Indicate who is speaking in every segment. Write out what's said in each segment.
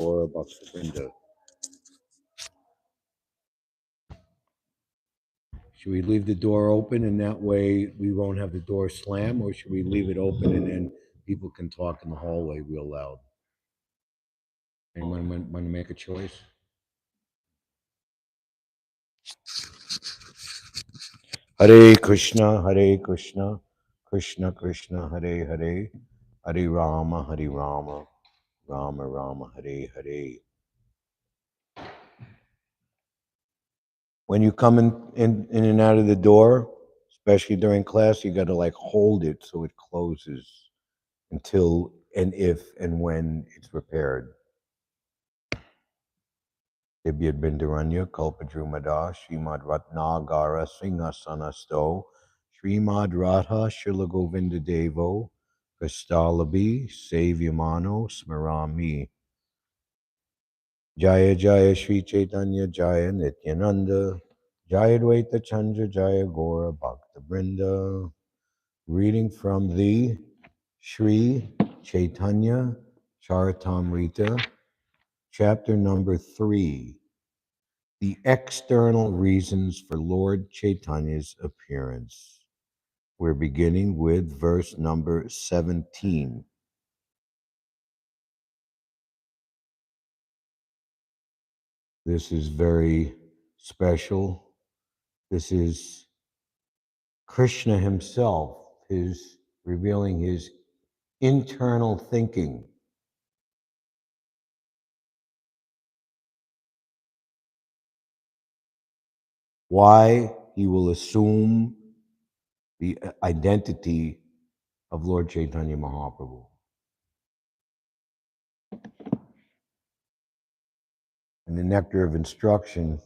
Speaker 1: or Bhakta-vrinda. Should we leave the door open and that way we won't have the door slam, or should we leave it open and then people can talk in the hallway real loud? Anyone want to make a choice? Hare Krishna, Krishna Krishna, Hare Hare, Hare Rama, Rama Rama, Hare Hare. When you come in and out of the door, especially during class, you got to like hold it so it closes until and if and when it's repaired. Dibyad Bindaranya, Kalpadrumada, Srimad Ratnagara, Singha Srimad Radha, Shilagovinda Devo, Kristalabi, Savyamano, Smarami. Jaya Jaya Śrī Caitanya, Jaya Nityananda, Jaya Dvaita Chandra, Jaya Gora Bhakta Vrinda. Reading from the Śrī Caitanya-caritāmṛta, chapter number 3, the external reasons for Lord Chaitanya's appearance. We're beginning with verse number 17. This is very special. This is Krishna himself, revealing his internal thinking. Why he will assume the identity of Lord Chaitanya Mahaprabhu. And the nectar of instruction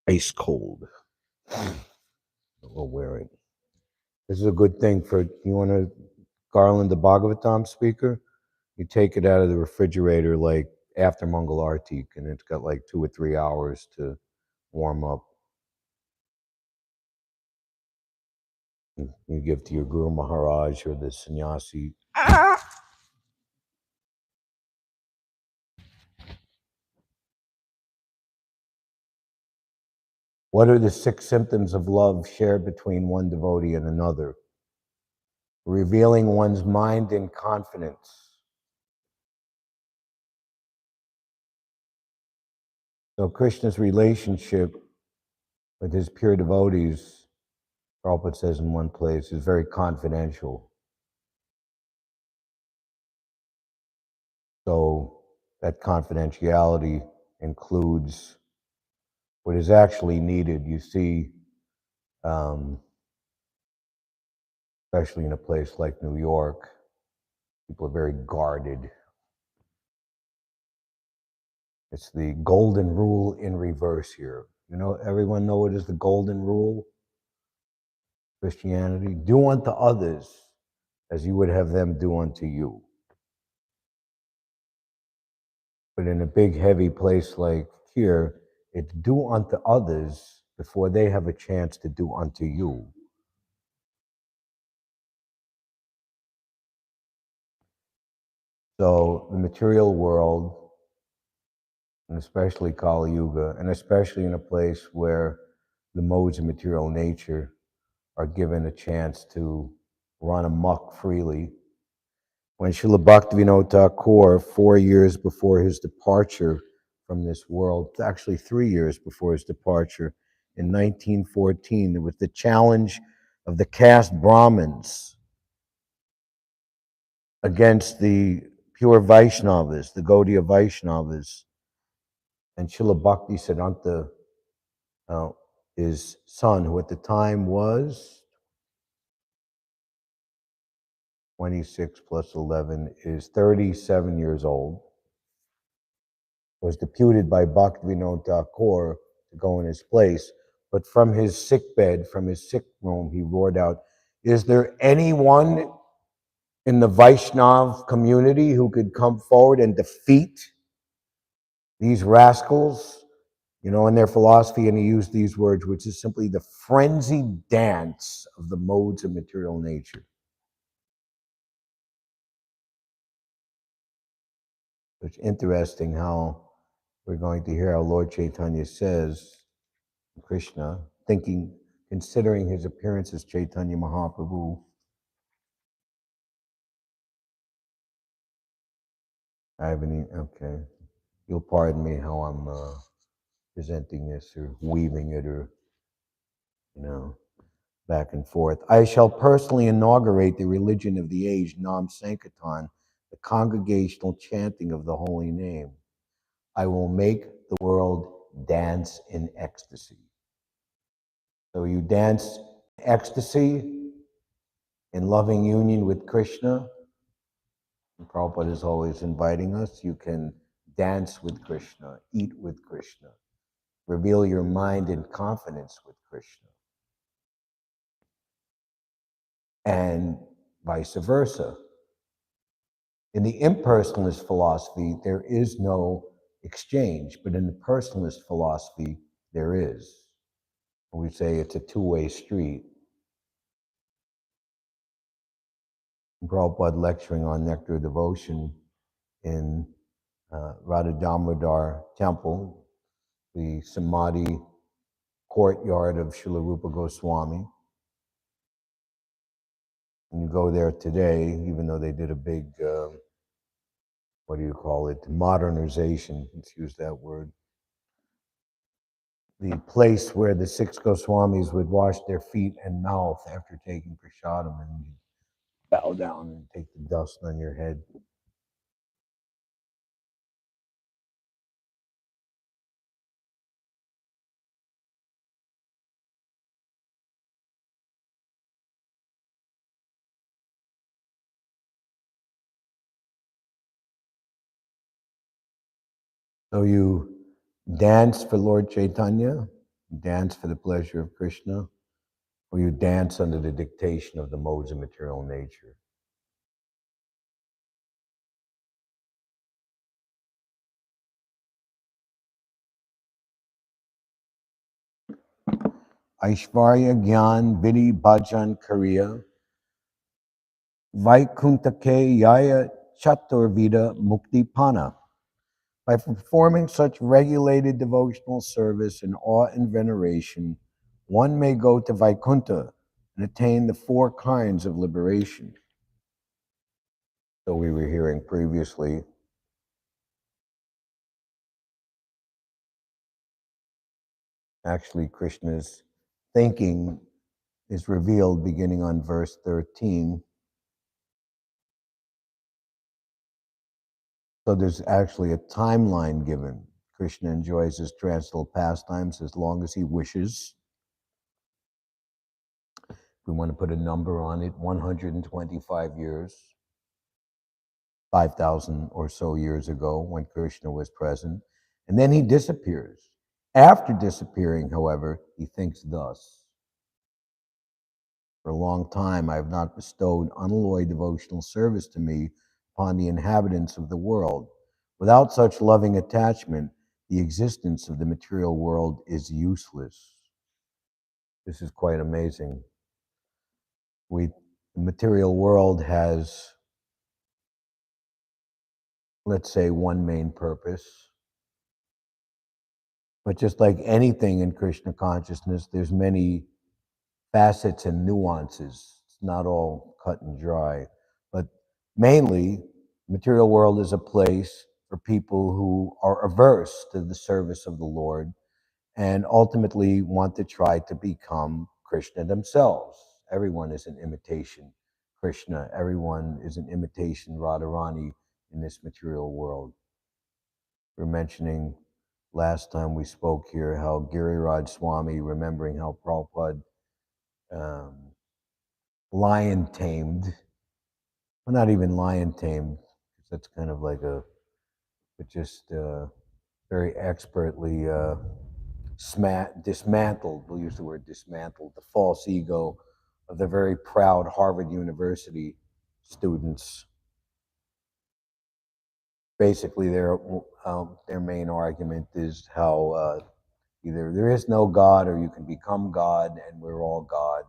Speaker 1: ice cold. We'll wear it. This is a good thing for, you want to garland the Bhagavatam speaker? You take it out of the refrigerator like after Mangal Artik, and it's got like 2 or 3 hours to warm up. You give to your Guru Maharaj or the sannyasi. What are the 6 symptoms of love shared between one devotee and another? Revealing one's mind in confidence. So Krishna's relationship with his pure devotees, Prabhupada says in one place, is very confidential. So that confidentiality includes what is actually needed. You see, especially in a place like New York, people are very guarded. It's the golden rule in reverse here. You know, everyone know what is the golden rule? Christianity. Do unto others as you would have them do unto you. But in a big, heavy place like here, it's do unto others before they have a chance to do unto you. So the material world, and especially Kali Yuga, and especially in a place where the modes of material nature are given a chance to run amok freely. When Srila Bhaktivinoda Thakur, 4 years before his departure from this world, actually 3 years before his departure, in 1914, there was the challenge of the caste Brahmins against the pure Vaishnavas, the Gaudiya Vaishnavas. And Srila Bhaktisiddhanta, his son, who at the time was 26 plus 11, is 37 years old, was deputed by Bhaktivinoda Thakur to go in his place. But from his sick bed, from his sick room, he roared out, "Is there anyone in the Vaishnav community who could come forward and defeat these rascals?" You know, in their philosophy, and he used these words, which is simply the frenzied dance of the modes of material nature. It's interesting how we're going to hear how Lord Chaitanya says, Krishna, considering his appearance as Chaitanya Mahaprabhu, okay. You'll pardon me how I'm presenting this or weaving it or, back and forth. I shall personally inaugurate the religion of the age, Nam Sankirtan, the congregational chanting of the holy name. I will make the world dance in ecstasy. So you dance in ecstasy, in loving union with Krishna. And Prabhupada is always inviting us. You can dance with Krishna, eat with Krishna, reveal your mind in confidence with Krishna, and vice versa. In the impersonalist philosophy, there is no exchange, but in the personalist philosophy, there is. We say it's a two-way street. Prabhupada lecturing on nectar devotion in Radha Damodar Temple, the Samadhi courtyard of Srila Rupa Goswami. And you go there today, even though they did a big, modernization, let's use that word. The place where the six Goswamis would wash their feet and mouth after taking prasadam, and you bow down and take the dust on your head. So you dance for Lord Chaitanya, dance for the pleasure of Krishna, or you dance under the dictation of the modes of material nature. Aishvarya Gyan Vidhi Bhajan Kariya Vaikuntake Yaya Chaturvida Mukti Pana. By performing such regulated devotional service in awe and veneration, one may go to Vaikuntha and attain the four kinds of liberation. So we were hearing previously, actually Krishna's thinking is revealed beginning on verse 13. So there's actually a timeline given. Krishna enjoys his transcendental pastimes as long as he wishes. If we want to put a number on it, 125 years, 5,000 or so years ago when Krishna was present. And then he disappears. After disappearing, however, he thinks thus: for a long time I have not bestowed unalloyed devotional service to me upon the inhabitants of the world. Without such loving attachment, the existence of the material world is useless. This is quite amazing. The material world has, let's say, one main purpose. But just like anything in Krishna consciousness, there's many facets and nuances. It's not all cut and dry. But mainly, material world is a place for people who are averse to the service of the Lord and ultimately want to try to become Krishna themselves. Everyone is an imitation Krishna. Everyone is an imitation Radharani in this material world. We're mentioning last time we spoke here how Giriraj Swami, remembering how Prabhupada lion tamed, well, not even lion tamed, because that's kind of like but just very expertly dismantled, we'll use the word dismantled, the false ego of the very proud Harvard University students. Basically, their main argument is how either there is no God or you can become God and we're all God.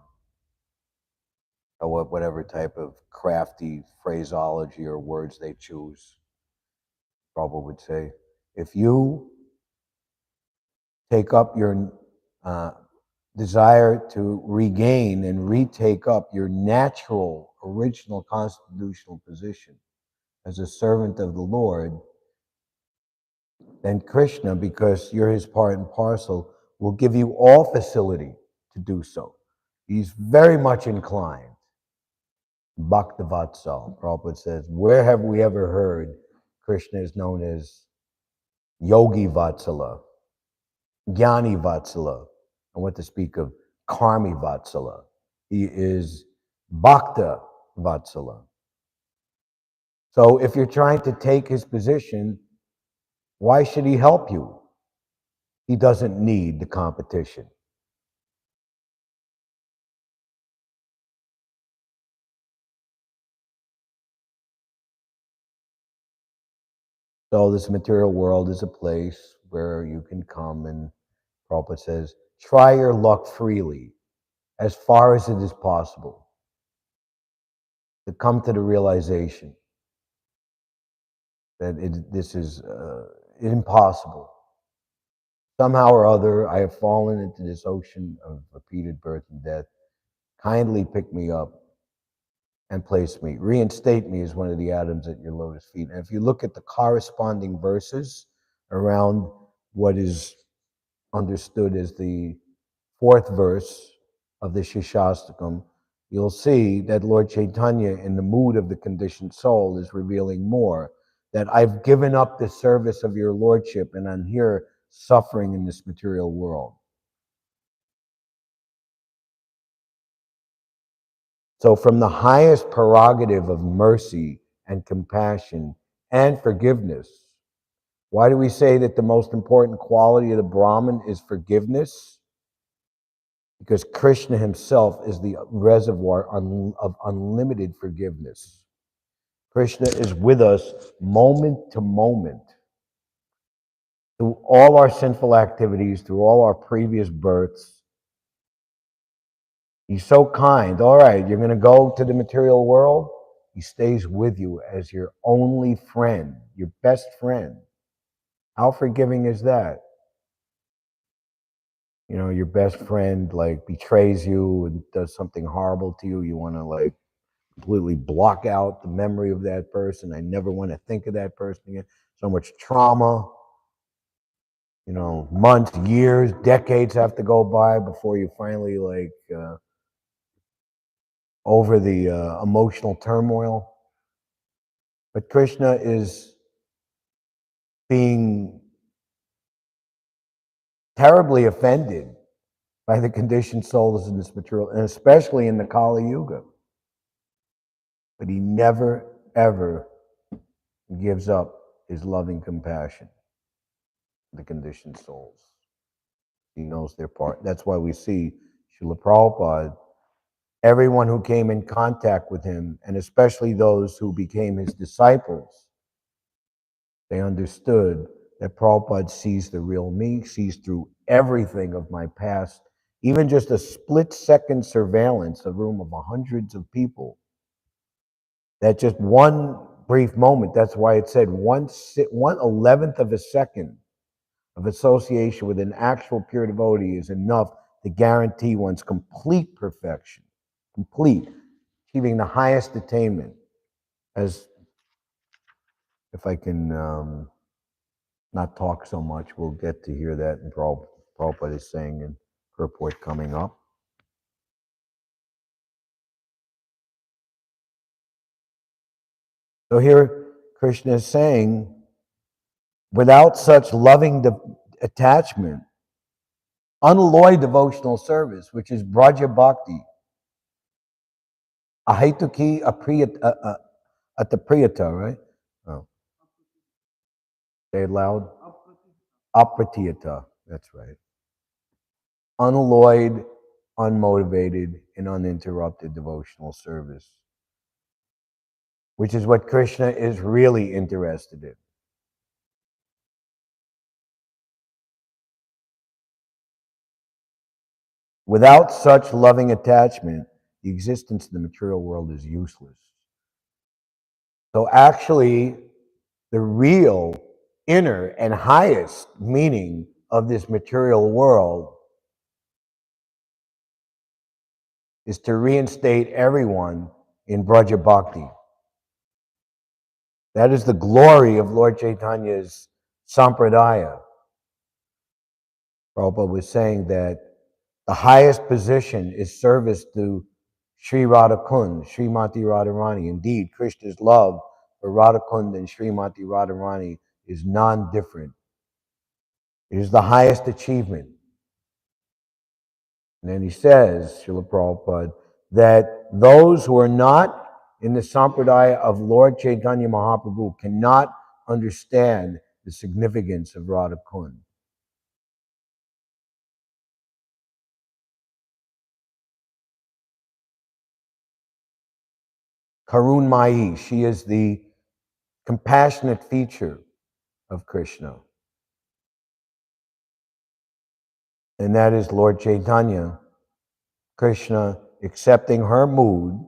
Speaker 1: Or whatever type of crafty phraseology or words they choose. Prabhupada would say. If you take up your desire to regain and retake up your natural, original constitutional position as a servant of the Lord, then Krishna, because you're his part and parcel, will give you all facility to do so. He's very much inclined. Bhaktavatsal, Prabhupada says, where have we ever heard Krishna is known as Yogi Vatsala, Jnani Vatsala, and what to speak of Karmi Vatsala? He is Bhakta Vatsala. So if you're trying to take his position, why should he help you? He doesn't need the competition. So this material world is a place where you can come, and Prabhupada says, try your luck freely, as far as it is possible, to come to the realization that this is impossible. Somehow or other, I have fallen into this ocean of repeated birth and death. Kindly pick me up and place me. Reinstate me as one of the atoms at your lotus feet. And if you look at the corresponding verses around what is understood as the fourth verse of the Shishastakam, you'll see that Lord Chaitanya, in the mood of the conditioned soul, is revealing more. That I've given up the service of your lordship and I'm here suffering in this material world. So from the highest prerogative of mercy and compassion and forgiveness, why do we say that the most important quality of the Brahman is forgiveness? Because Krishna himself is the reservoir of unlimited forgiveness. Krishna is with us moment to moment. Through all our sinful activities, through all our previous births. He's so kind. All right, you're going to go to the material world. He stays with you as your only friend, your best friend. How forgiving is that? You know, your best friend like betrays you and does something horrible to you. You want to like completely block out the memory of that person. I never want to think of that person again. So much trauma. You know, months, years, decades have to go by before you finally like over the emotional turmoil. But Krishna is being terribly offended by the conditioned souls in this material, and especially in the Kali Yuga. But he never, ever gives up his loving compassion to the conditioned souls. He knows their part. That's why we see Srila Prabhupada, everyone who came in contact with him, and especially those who became his disciples, they understood that Prabhupada sees the real me, sees through everything of my past, even just a split-second surveillance, a room of hundreds of people. That just one brief moment, that's why it said 1/11th of a second of association with an actual pure devotee is enough to guarantee one's complete perfection, complete, achieving the highest attainment. As if I can not talk so much, we'll get to hear that in Prabhupada is saying in purport coming up. So here Krishna is saying, without such loving attachment, unalloyed devotional service, which is Braja Bhakti, Ahaituki Atapriyata, right? Oh, say it loud. Apratiyata, that's right. Unalloyed, unmotivated, and uninterrupted devotional service, which is what Krishna is really interested in. Without such loving attachment, the existence of the material world is useless. So actually, the real inner and highest meaning of this material world is to reinstate everyone in Braja Bhakti. That is the glory of Lord Chaitanya's sampradaya. Prabhupada was saying that the highest position is service to Sri Radhakund, Srimati Radharani. Indeed, Krishna's love for Radhakund and Srimati Radharani is non-different. It is the highest achievement. And then he says, Srila Prabhupada, that those who are not in the sampradaya of Lord Chaitanya Mahaprabhu cannot understand the significance of Radhakund. Karunmayi, she is the compassionate feature of Krishna. And that is Lord Chaitanya, Krishna accepting her mood,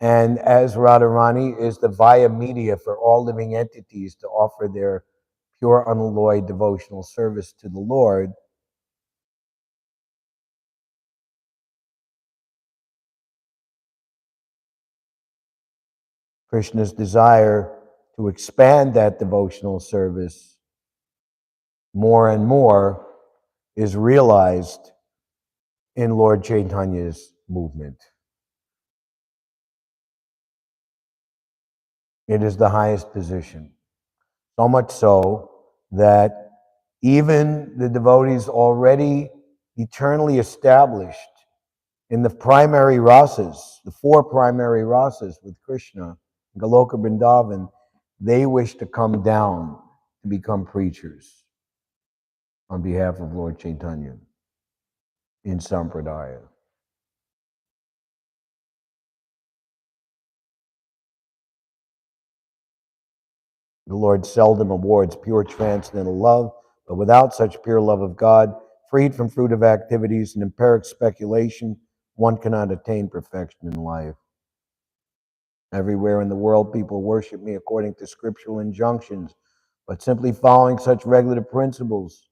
Speaker 1: and as Radharani is the via media for all living entities to offer their pure unalloyed devotional service to the Lord, Krishna's desire to expand that devotional service more and more is realized in Lord Chaitanya's movement. It is the highest position. So much so that even the devotees already eternally established in the primary rasas, the four primary rasas with Krishna, Goloka Vrindavan, they wish to come down to become preachers on behalf of Lord Chaitanya in Sampradaya. The Lord seldom awards pure transcendental love, but without such pure love of God, freed from fruitive activities and empiric speculation, one cannot attain perfection in life. Everywhere in the world, people worship me according to scriptural injunctions, but simply following such regulative principles.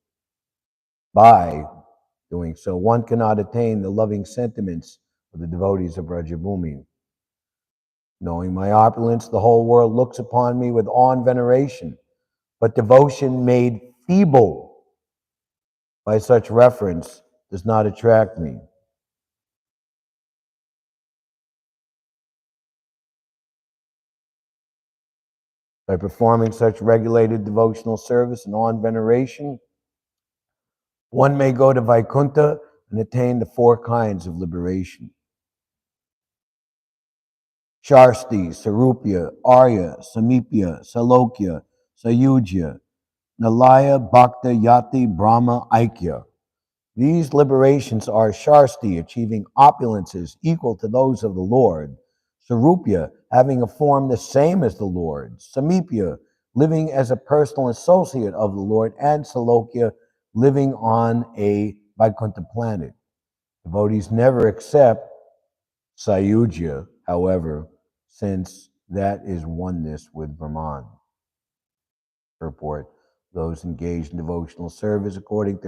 Speaker 1: By doing so, one cannot attain the loving sentiments of the devotees of Brajabhumi. Knowing my opulence, the whole world looks upon me with awe and veneration, but devotion made feeble by such reference does not attract me. By performing such regulated devotional service and awe and veneration, one may go to Vaikuntha and attain the four kinds of liberation. Sharsti, Sarupya, Arya, Samipya, Salokya, Sayujya, Nalaya, Bhakta, Yati, Brahma, Aikya. These liberations are Sharsti, achieving opulences equal to those of the Lord. Sarupya, having a form the same as the Lord. Samipya, living as a personal associate of the Lord. And Salokya, living on a Vaikuntha planet. Devotees never accept Sayujya, however, since that is oneness with Brahman. Purport: those engaged in devotional service according to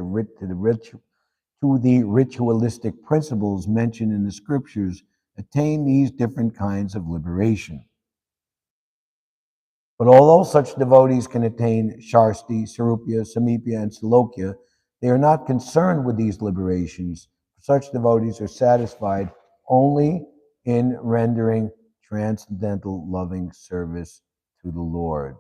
Speaker 1: the ritualistic principles mentioned in the scriptures attain these different kinds of liberation. But although such devotees can attain Sharsti, Sarupya, Samipya, and Salokya, they are not concerned with these liberations. Such devotees are satisfied only in rendering transcendental loving service to the Lord.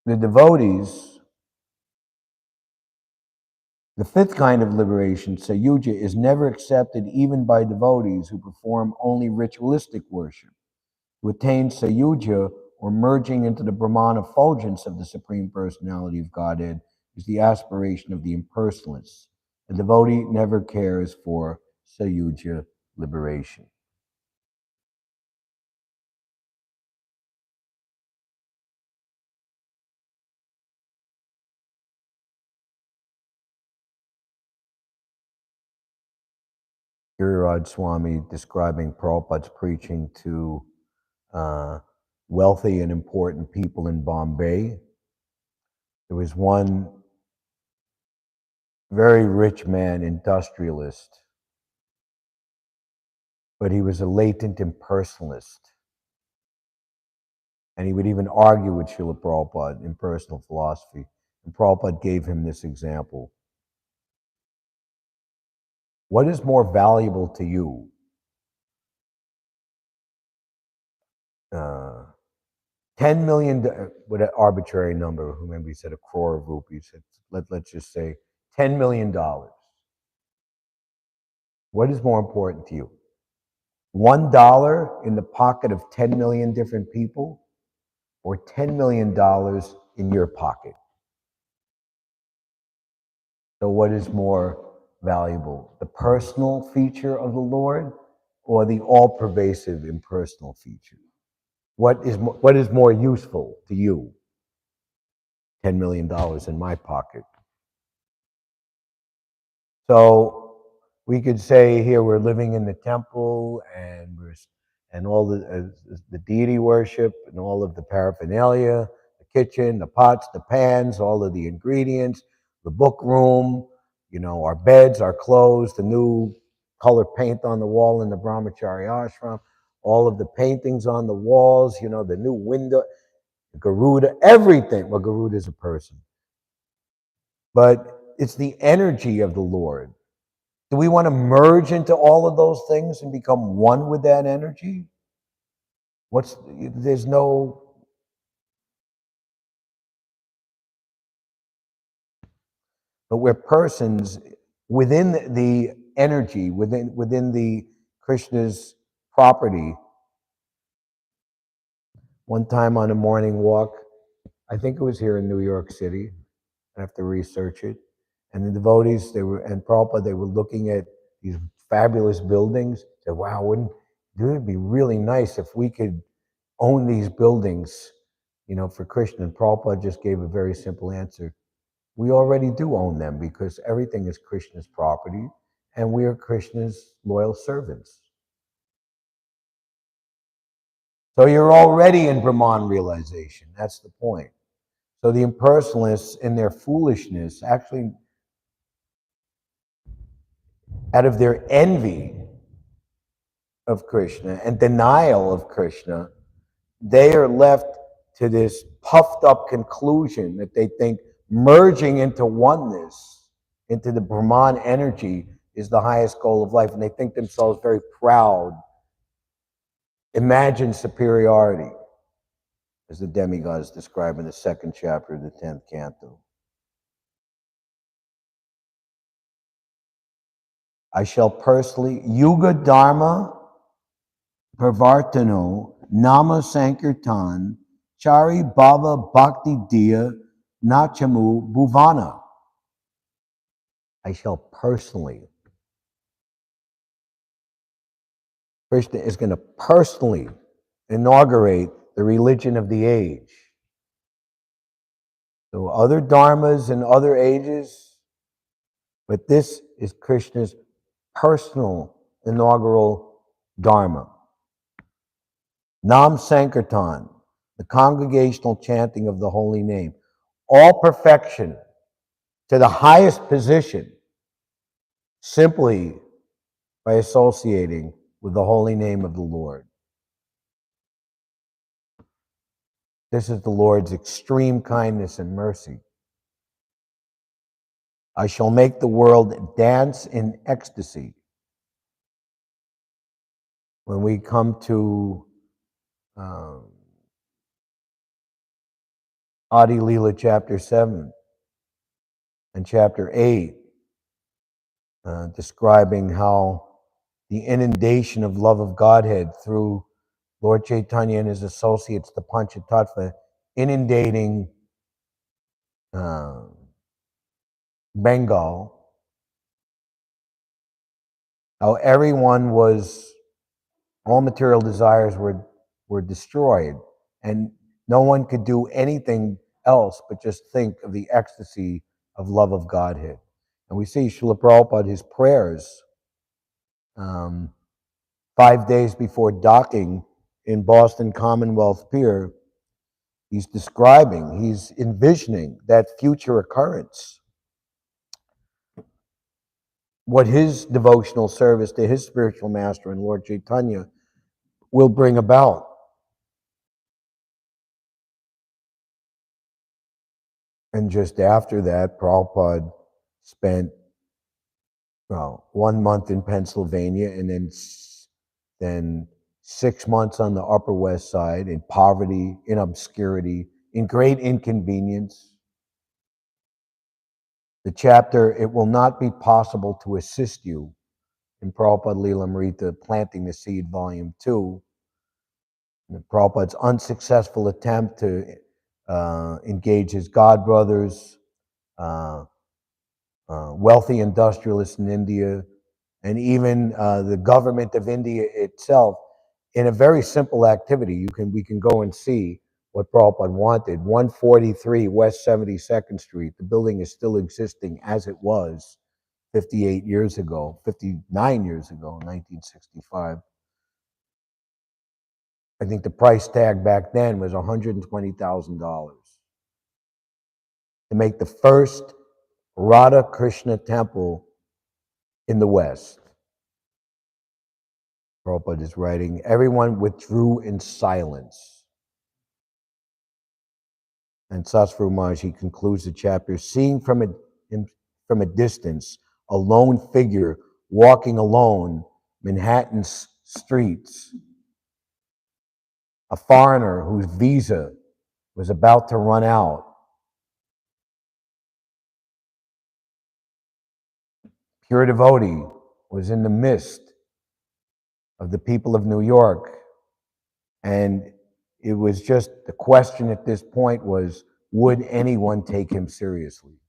Speaker 1: The devotees, the fifth kind of liberation, Sayuja, is never accepted even by devotees who perform only ritualistic worship. To attain Sayuja, or merging into the Brahman effulgence of the Supreme Personality of Godhead, is the aspiration of the impersonalists. The devotee never cares for Sayuja liberation. Giriraj Swami describing Prabhupada's preaching to wealthy and important people in Bombay. There was one very rich man, industrialist, but he was a latent impersonalist. And he would even argue with Srila Prabhupada in personal philosophy. And Prabhupada gave him this example. What is more valuable to you? $10 million, with an arbitrary number, remember he said a crore of rupees, let's just say $10 million. What is more important to you? $1 in the pocket of 10 million different people, or $10 million in your pocket? So what is more valuable? The personal feature of the Lord, or the all-pervasive impersonal feature? What is more useful to you? $10 million in my pocket. So we could say here we're living in the temple, and all the deity worship and all of the paraphernalia, the kitchen, the pots, the pans, all of the ingredients, the book room, our beds, our clothes, the new color paint on the wall in the Brahmachari ashram, all of the paintings on the walls, the new window, Garuda, everything. Well, Garuda is a person. But it's the energy of the Lord. Do we want to merge into all of those things and become one with that energy? There's no... But we're persons within the energy, within the Krishna's property. One time on a morning walk, I think it was here in New York City, I have to research it, and the devotees, and Prabhupada, they were looking at these fabulous buildings, said, wow, wouldn't it be really nice if we could own these buildings, for Krishna? And Prabhupada just gave a very simple answer. We already do own them, because everything is Krishna's property, and we are Krishna's loyal servants. So you're already in Brahman realization. That's the point. So the impersonalists, in their foolishness, actually, out of their envy of Krishna and denial of Krishna, they are left to this puffed up conclusion that they think merging into oneness, into the Brahman energy, is the highest goal of life. And they think themselves very proud, imagine superiority, as the demigods describe in the 2nd chapter of the 10th canto. I shall personally, Yuga Dharma Pravartano, Nama Sankirtan, Chari Bhava Bhakti Diya, Nachamu Bhuvana. I shall personally. Krishna is going to personally inaugurate the religion of the age. So other dharmas in other ages, but this is Krishna's personal inaugural dharma. Nam Sankirtan, the congregational chanting of the holy name. All perfection to the highest position simply by associating with the holy name of the Lord. This is the Lord's extreme kindness and mercy. I shall make the world dance in ecstasy. When we come to Ādi-līlā chapter 7 and chapter 8, describing how the inundation of love of Godhead through Lord Chaitanya and his associates, the Panchatattva, inundating Bengal, how all material desires were destroyed, and no one could do anything else but just think of the ecstasy of love of Godhead. And we see Srila Prabhupada, his prayers um, 5 days before docking in Boston Commonwealth Pier, he's envisioning that future occurrence, what his devotional service to his spiritual master and Lord Chaitanya will bring about. And just after that, Prabhupada spent 1 month in Pennsylvania, and then 6 months on the Upper West Side in poverty, in obscurity, in great inconvenience. The chapter, "It Will Not Be Possible to Assist You," in Ādi-līlā, Planting the Seed, Volume 2, Prabhupada's unsuccessful attempt to engage his godbrothers, wealthy industrialists in India, and even the government of India itself, in a very simple activity. We can go and see what Prabhupada wanted. 143 West 72nd Street. The building is still existing as it was 59 years ago, 1965. I think the price tag back then was $120,000 to make the first Radha Krishna temple in the West. Prabhupada is writing, "Everyone withdrew in silence." And Sasvru Maharaj, concludes the chapter, "Seeing from a distance a lone figure walking alone Manhattan's streets, a foreigner whose visa was about to run out, pure devotee, was in the midst of the people of New York." And it was just, the question at this point was, would anyone take him seriously?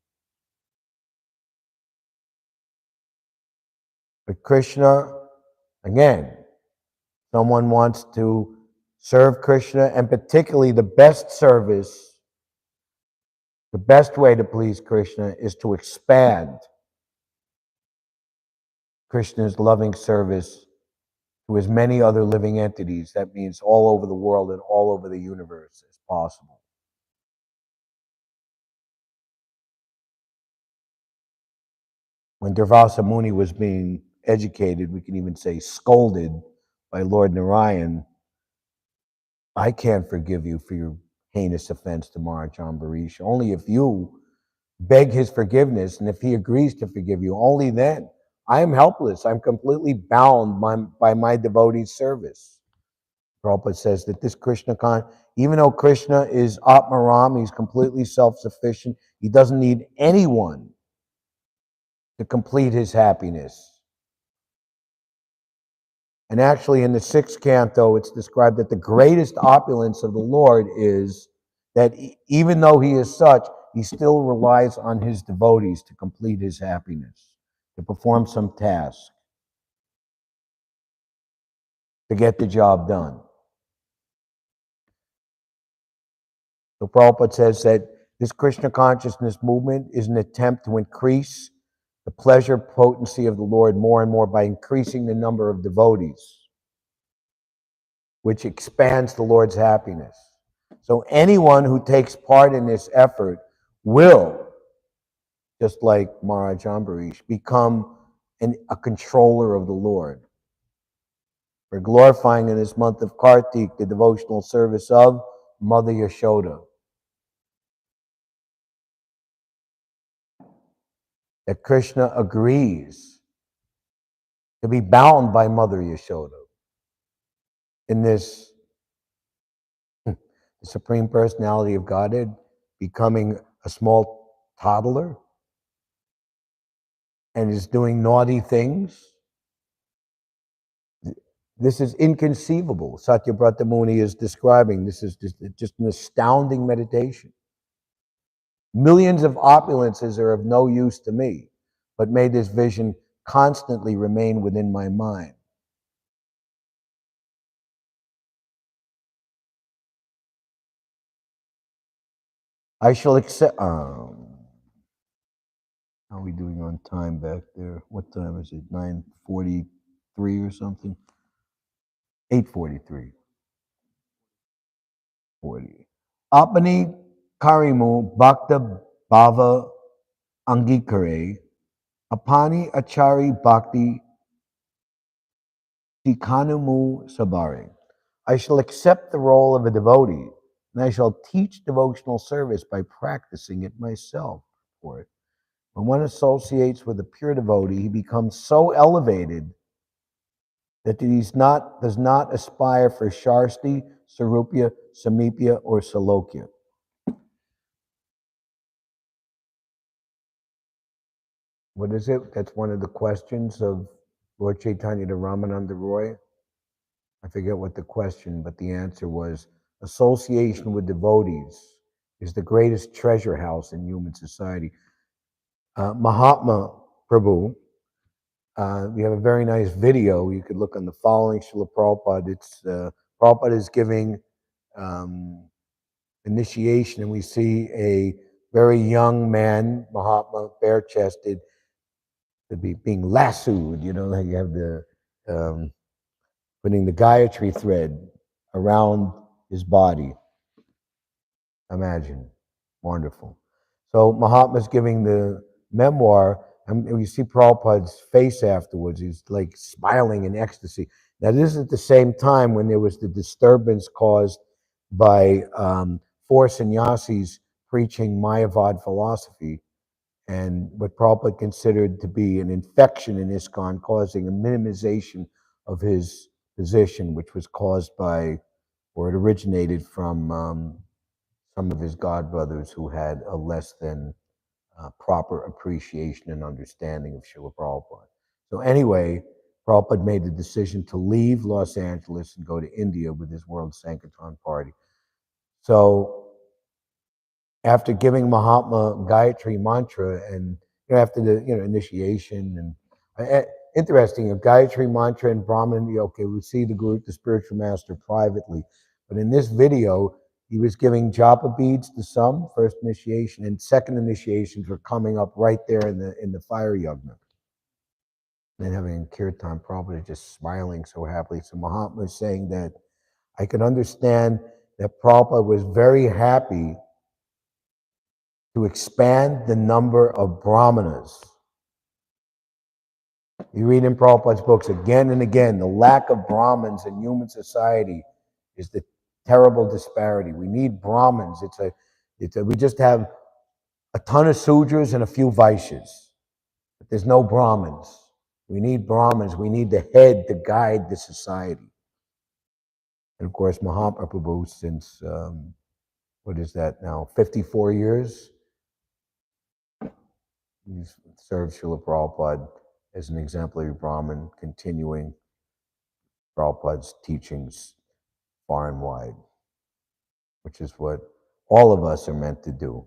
Speaker 1: But Krishna, again, someone wants to serve Krishna, and particularly the best service, the best way to please Krishna is to expand Krishna's loving service to as many other living entities. That means all over the world and all over the universe as possible. When Durvasa Muni was being educated, we can even say scolded, by Lord Narayan, "I can't forgive you for your heinous offense to Maharaj Ambarish. Only if you beg his forgiveness, and if he agrees to forgive you, only then. I am helpless. I'm completely bound by my devotee's service." Prabhupada says that this even though Krishna is Atmaram, he's completely self-sufficient, he doesn't need anyone to complete his happiness. And actually, in the 6th canto, it's described that the greatest opulence of the Lord is that even though he is such, he still relies on his devotees to complete his happiness, to perform some task, to get the job done. So Prabhupada says that this Krishna consciousness movement is an attempt to increase the pleasure potency of the Lord more and more by increasing the number of devotees, which expands the Lord's happiness. So anyone who takes part in this effort will, just like Maharaj Ambarish, become a controller of the Lord. We're glorifying in this month of Kartik the devotional service of Mother Yashoda. That Krishna agrees to be bound by Mother Yashoda in this the Supreme Personality of Godhead becoming a small toddler and is doing naughty things. This is inconceivable. Satyabrata Muni is describing this is just an astounding meditation. Millions of opulences are of no use to me, but may this vision constantly remain within my mind. I shall accept. How are we doing on time back there? What time is it? 9:42. 3 or something. 843. 40. Apani karimu bhakta bhava angikare apani achari bhakti tikanumu sabare. I shall accept the role of a devotee, and I shall teach devotional service by practicing it myself. For it. When one associates with a pure devotee, he becomes so elevated that he does not aspire for Sharsti, Sarupya, Samipya, or Salokya. What is it? That's one of the questions of Lord Chaitanya to Ramananda Roy. I forget what the question, but the answer was, association with devotees is the greatest treasure house in human society. Mahatma Prabhu, we have a very nice video. You could look on the following Srila Prabhupada. It's Prabhupada is giving initiation, and we see a very young man, Mahatma, bare-chested, being lassoed. You know, you have the putting the Gayatri thread around his body. Imagine, wonderful. So Mahatma's giving the memoir, and we see Prabhupada's face afterwards. He's like smiling in ecstasy. Now, this is at the same time when there was the disturbance caused by 4 sannyasis preaching Mayavad philosophy, and what Prabhupada considered to be an infection in ISKCON, causing a minimization of his position, which was caused by, or it originated from some of his godbrothers who had a less than proper appreciation and understanding of Srila Prabhupada. So anyway, Prabhupada made the decision to leave Los Angeles and go to India with his World Sankirtan party. So after giving Mahatma Gayatri mantra, and after the initiation, and interesting, of Gayatri mantra and Brahman, okay, we see the Guru, the spiritual master, privately, but in this video, he was giving japa beads to some, first initiation, and second initiations were coming up right there in the fire yagna. And then having Kirtan Prabhupada just smiling so happily. So Mahatma is saying that I can understand that Prabhupada was very happy to expand the number of brahmanas. You read in Prabhupada's books again and again, the lack of Brahmins in human society is the terrible disparity. We need Brahmins. We just have a ton of Sudras and a few Vaishyas, but there's no Brahmins. We need Brahmins. We need the head to guide the society. And of course, Mahaprabhu, since, what is that now, 54 years, he's served Srila Prabhupada as an exemplary Brahmin, continuing Prabhupada's teachings far and wide, which is what all of us are meant to do.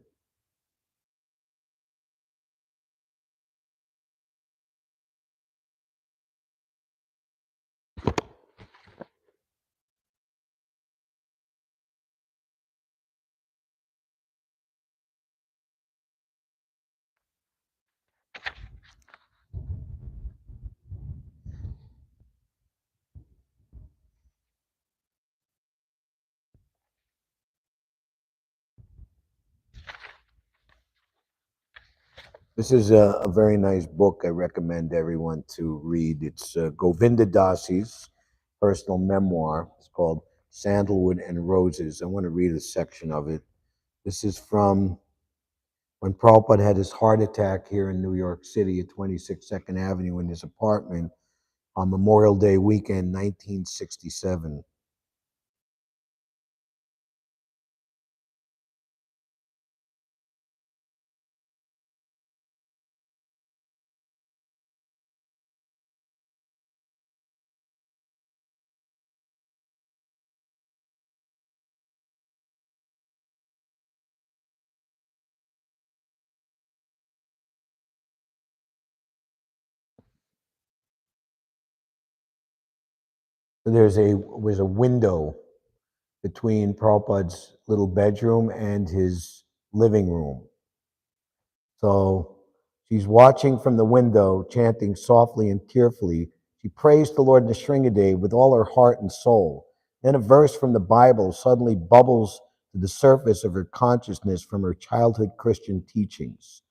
Speaker 1: This is a very nice book I recommend everyone to read. It's Govinda Dasi's personal memoir. It's called Sandalwood and Roses. I want to read a section of it. This is from when Prabhupada had his heart attack here in New York City at 26 2nd Avenue in his apartment on Memorial Day weekend, 1967. So there was a window between Prabhupada's little bedroom and his living room. So she's watching from the window, chanting softly and tearfully, She praised the Lord Nrsimhadev with all her heart and soul. Then a verse from the Bible suddenly bubbles to the surface of her consciousness from her childhood Christian teachings.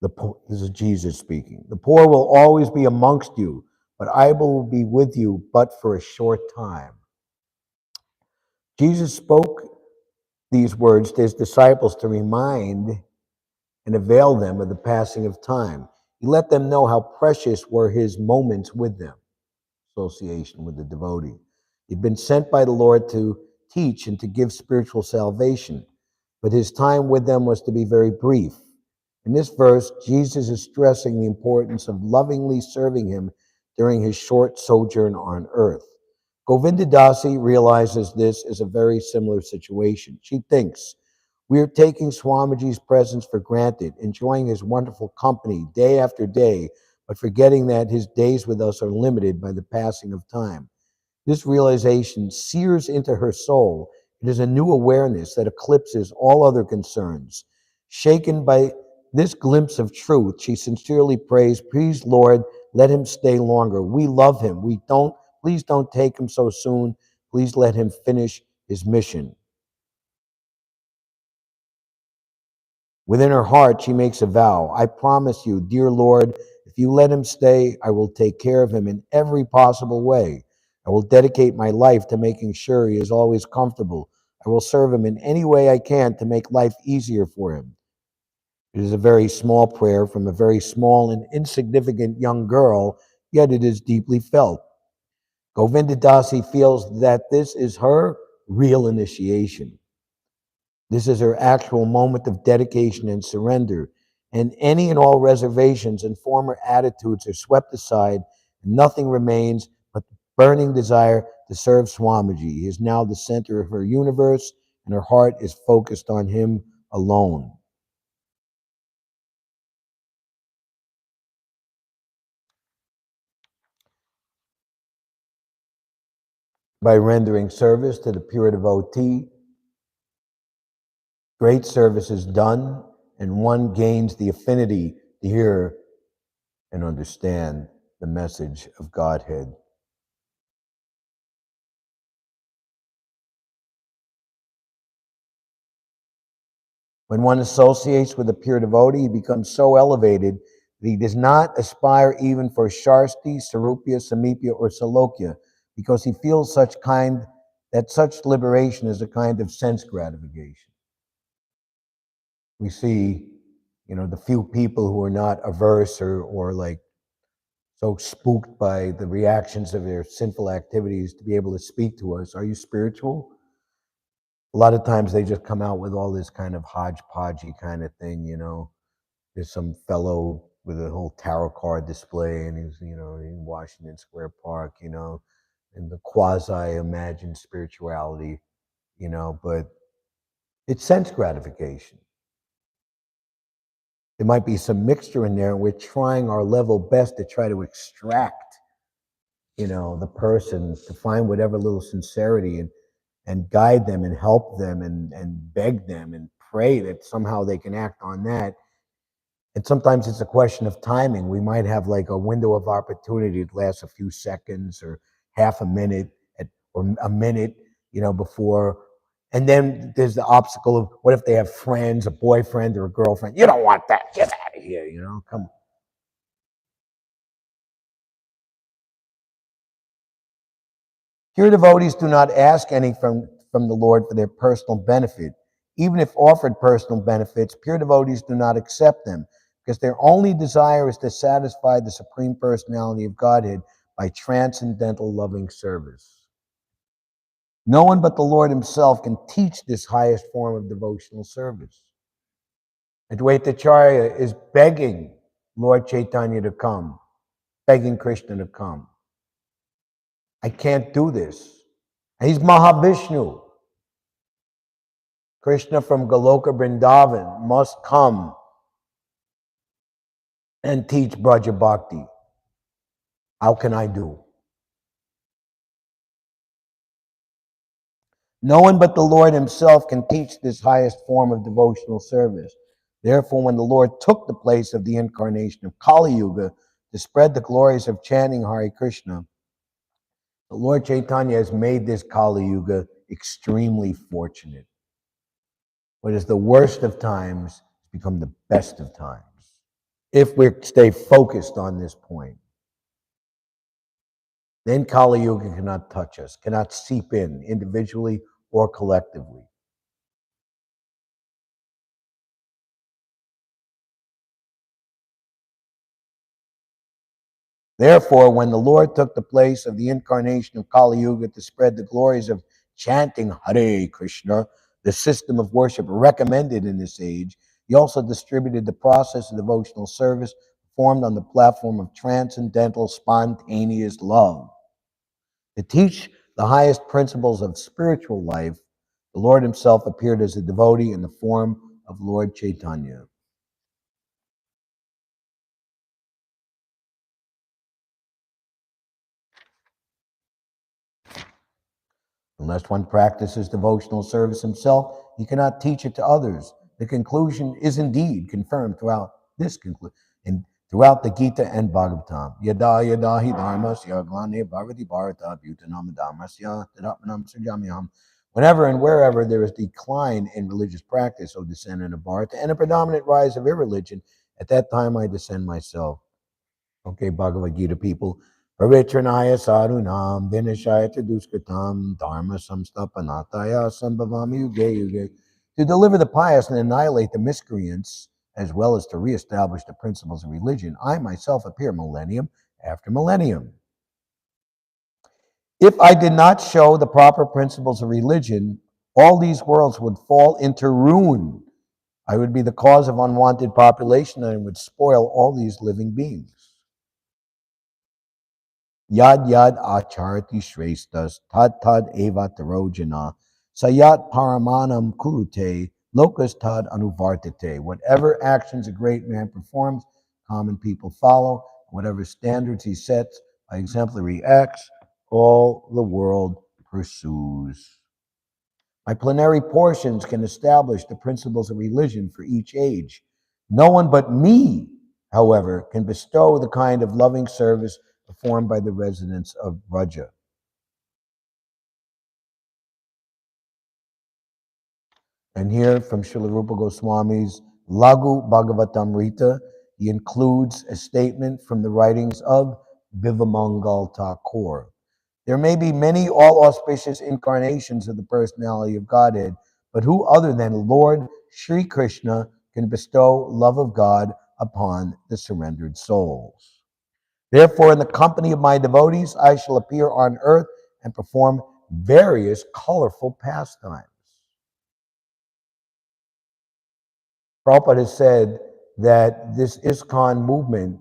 Speaker 1: This is Jesus speaking. The poor will always be amongst you, but I will be with you but for a short time. Jesus spoke these words to his disciples to remind and avail them of the passing of time. He let them know how precious were his moments with them, association with the devotee. He'd been sent by the Lord to teach and to give spiritual salvation, but his time with them was to be very brief. In this verse, Jesus is stressing the importance of lovingly serving him during his short sojourn on earth. Govinda Dasi realizes this is a very similar situation. She thinks, we are taking Swamiji's presence for granted, enjoying his wonderful company day after day, but forgetting that his days with us are limited by the passing of time. This realization sears into her soul. It is a new awareness that eclipses all other concerns. Shaken by this glimpse of truth, she sincerely prays, please, Lord, let him stay longer. We love him. Please don't take him so soon. Please let him finish his mission. Within her heart, she makes a vow. I promise you, dear Lord, if you let him stay, I will take care of him in every possible way. I will dedicate my life to making sure he is always comfortable. I will serve him in any way I can to make life easier for him. It is a very small prayer from a very small and insignificant young girl, yet it is deeply felt. Govinda Dasi feels that this is her real initiation. This is her actual moment of dedication and surrender, and any and all reservations and former attitudes are swept aside, and nothing remains but the burning desire to serve Swamiji. He is now the center of her universe, and her heart is focused on him alone. By rendering service to the pure devotee, great service is done, and one gains the affinity to hear and understand the message of Godhead. When one associates with a pure devotee, he becomes so elevated that he does not aspire even for Sharsti, Sarupya, Samipya, or Salokya, because he feels that such liberation is a kind of sense gratification. We see, the few people who are not averse or like so spooked by the reactions of their sinful activities to be able to speak to us. Are you spiritual? A lot of times they just come out with all this kind of hodgepodgey kind of thing, There's some fellow with a whole tarot card display, and he's, in Washington Square Park, in the quasi-imagined spirituality, but it's sense gratification. There might be some mixture in there, and we're trying our level best to try to extract, the person to find whatever little sincerity and guide them and help them and beg them and pray that somehow they can act on that. And sometimes it's a question of timing. We might have like a window of opportunity that lasts a few seconds or half a minute or a minute, before. And then there's the obstacle of what if they have friends, a boyfriend or a girlfriend? You don't want that. Get out of here, come on. Pure devotees do not ask anything from the Lord for their personal benefit. Even if offered personal benefits, pure devotees do not accept them because their only desire is to satisfy the Supreme Personality of Godhead by transcendental loving service. No one but the Lord himself can teach this highest form of devotional service. Advaita Acharya is begging Lord Chaitanya to come, begging Krishna to come. I can't do this. He's Mahavishnu. Krishna from Goloka Vrindavan must come and teach Braja Bhakti. How can I do? No one but the Lord himself can teach this highest form of devotional service. Therefore, when the Lord took the place of the incarnation of Kali Yuga to spread the glories of chanting Hare Krishna, the Lord Chaitanya has made this Kali Yuga extremely fortunate. What is the worst of times has become the best of times. If we stay focused on this point, then Kali Yuga cannot touch us, cannot seep in individually or collectively. Therefore, when the Lord took the place of the incarnation of Kali Yuga to spread the glories of chanting Hare Krishna, the system of worship recommended in this age, he also distributed the process of devotional service formed on the platform of transcendental spontaneous love. To teach the highest principles of spiritual life, the Lord himself appeared as a devotee in the form of Lord Chaitanya. Unless one practices devotional service himself, he cannot teach it to others. The conclusion is indeed confirmed throughout throughout the Gita and Bhagavatam. Yada yada hi dharmasya glane bhagavati bharata bhutanam dharmasya tadatmanam sarjamyam. Whenever and wherever there is decline in religious practice, O descendant of Bharata, and a predominant rise of irreligion, at that time I descend myself. Okay, Bhagavad Gita people. Pavitranaya sarunam vinashaya duskritam dharma samstapanataya sambhavami yuge yuge. To deliver the pious and annihilate the miscreants, as well as to reestablish the principles of religion, I myself appear millennium after millennium. If I did not show the proper principles of religion, all these worlds would fall into ruin. I would be the cause of unwanted population and would spoil all these living beings. Yad yad acharati shrestas tad tad eva tarojana sayat paramanam kurute lokas tad anuvartate. Whatever actions a great man performs, common people follow. Whatever standards he sets by exemplary acts, all the world pursues. My plenary portions can establish the principles of religion for each age. No one but me, however, can bestow the kind of loving service performed by the residents of Braja. And here from Srila Rupa Goswami's Lagu Bhagavatamrita, he includes a statement from the writings of Bivamangal Thakur. There may be many all-auspicious incarnations of the personality of Godhead, but who other than Lord Śrī Krishna can bestow love of God upon the surrendered souls? Therefore, in the company of my devotees, I shall appear on earth and perform various colorful pastimes. Prabhupada has said that this ISKCON movement,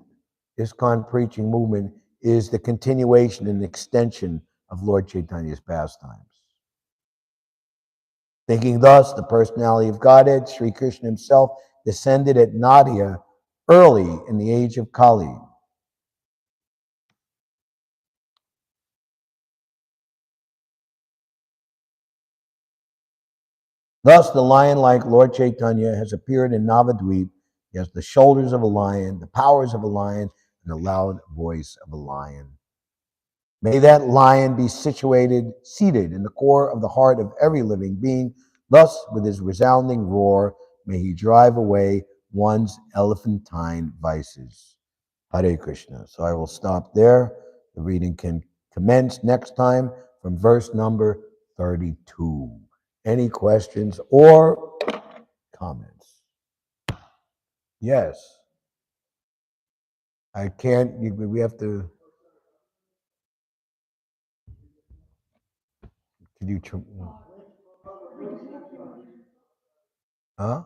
Speaker 1: ISKCON preaching movement, is the continuation and extension of Lord Chaitanya's pastimes. Thinking thus, the personality of Godhead, Sri Krishna himself, descended at Nadia early in the age of Kali. Thus, the lion-like Lord Chaitanya has appeared in Navadvip. He has the shoulders of a lion, the powers of a lion, and the loud voice of a lion. May that lion be seated in the core of the heart of every living being. Thus, with his resounding roar, may he drive away one's elephantine vices. Hare Krishna. So I will stop there. The reading can commence next time from verse number 32. Any questions or comments? Yes. I can't, we have to, could you, huh?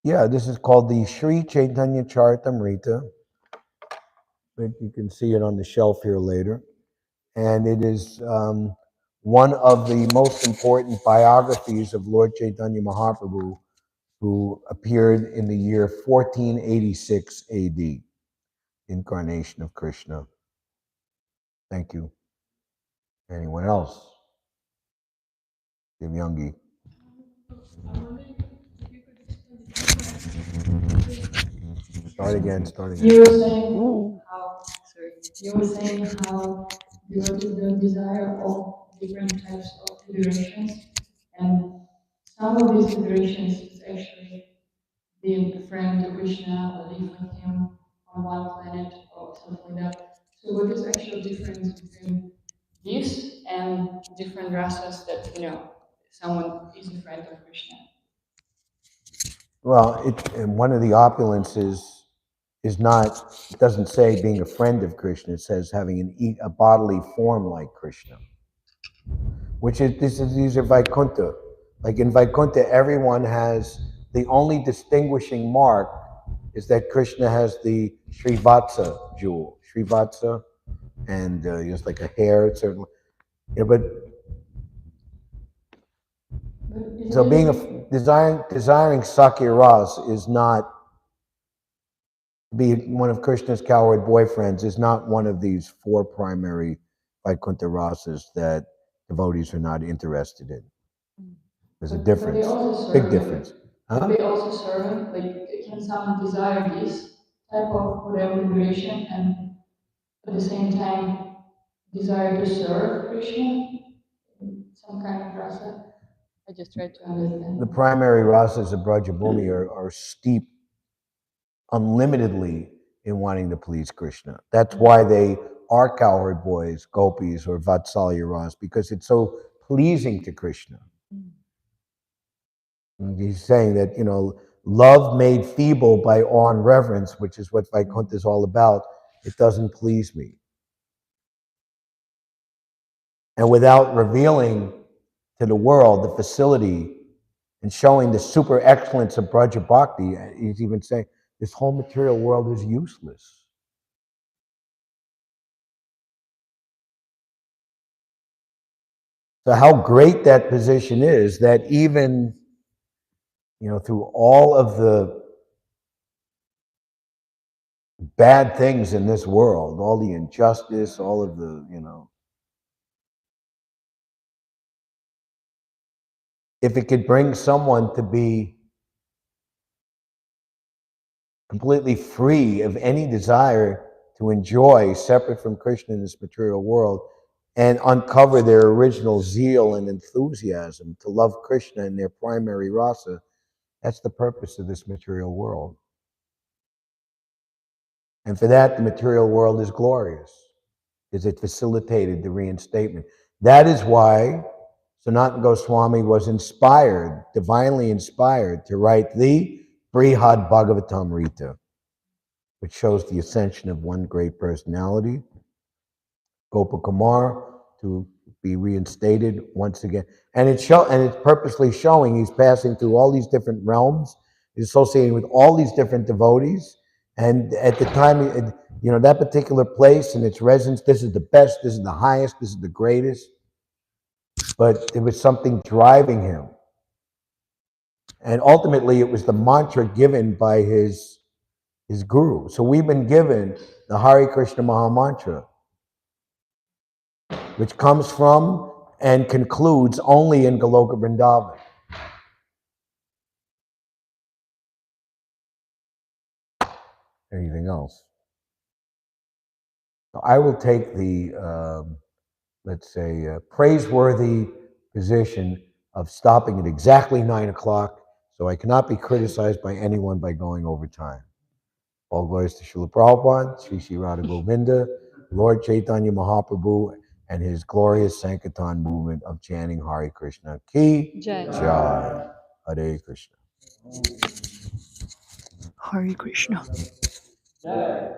Speaker 1: Yeah, this is called the Śrī Caitanya-caritāmṛta. You can see it on the shelf here later. And it is one of the most important biographies of Lord Chaitanya Mahaprabhu, who appeared in the year 1486 AD, Incarnation of Krishna. Thank you. Anyone else? Divyangi. Start again, start again.
Speaker 2: You were saying how devotees don't desire all different types of federations, and some of these federations is actually being a friend to Krishna or live with him on one planet or stuff like that. So what is actual difference between this and different rasas that someone is a friend of Krishna?
Speaker 1: Well, and one of the opulences is not, it doesn't say being a friend of Krishna, it says having a bodily form like Krishna, which is, these are Vaikuntha. Like in Vaikuntha, everyone has, the only distinguishing mark is that Krishna has the Srivatsa jewel, Srivatsa, and just like a hair, certainly. Yeah, but so being desiring Sakya Ras is not, be one of Krishna's cowherd boyfriends is not one of these four primary Vaikuntha rasas that devotees are not interested in. There's a difference, big difference.
Speaker 2: Huh? They also serve, like, can someone desire this type of whatever liberation and at the same time desire to serve Krishna in some kind of rasa? I just tried to understand.
Speaker 1: The primary rasas of Brajabhumi are steep unlimitedly in wanting to please Krishna. That's why they are cowherd boys, gopis, or Vatsalya ras, because it's so pleasing to Krishna. And he's saying that, love made feeble by awe and reverence, which is what Vaikuntha is all about, it doesn't please me. And without revealing to the world the facility and showing the super excellence of Braja Bhakti, he's even saying this whole material world is useless. So how great that position is that even, through all of the bad things in this world, all the injustice, all of the, if it could bring someone to be completely free of any desire to enjoy separate from Krishna in this material world and uncover their original zeal and enthusiasm to love Krishna in their primary rasa, that's the purpose of this material world. And for that, the material world is glorious, because it facilitated the reinstatement. That is why Sanatana Goswami was inspired, divinely inspired, to write the Brihad Bhagavatamrita, which shows the ascension of one great personality, Gopakumar, to be reinstated once again. And it's purposely showing he's passing through all these different realms, he's associating with all these different devotees. And at the time, that particular place and its residence, this is the best, this is the highest, this is the greatest. But there was something driving him. And ultimately, it was the mantra given by his guru. So we've been given the Hare Krishna Maha Mantra, which comes from and concludes only in Goloka Vrindavan. Anything else? So I will take the, let's say, praiseworthy position of stopping at exactly 9 o'clock, so I cannot be criticized by anyone by going over time. All glories to Srila Prabhupada, Sri Sri Radha Govinda, Lord Chaitanya Mahaprabhu, and his glorious Sankirtan movement of chanting Hare Krishna. Ki
Speaker 2: Jai.
Speaker 1: Jai. Hare Krishna.
Speaker 2: Hare Krishna.
Speaker 1: Jai.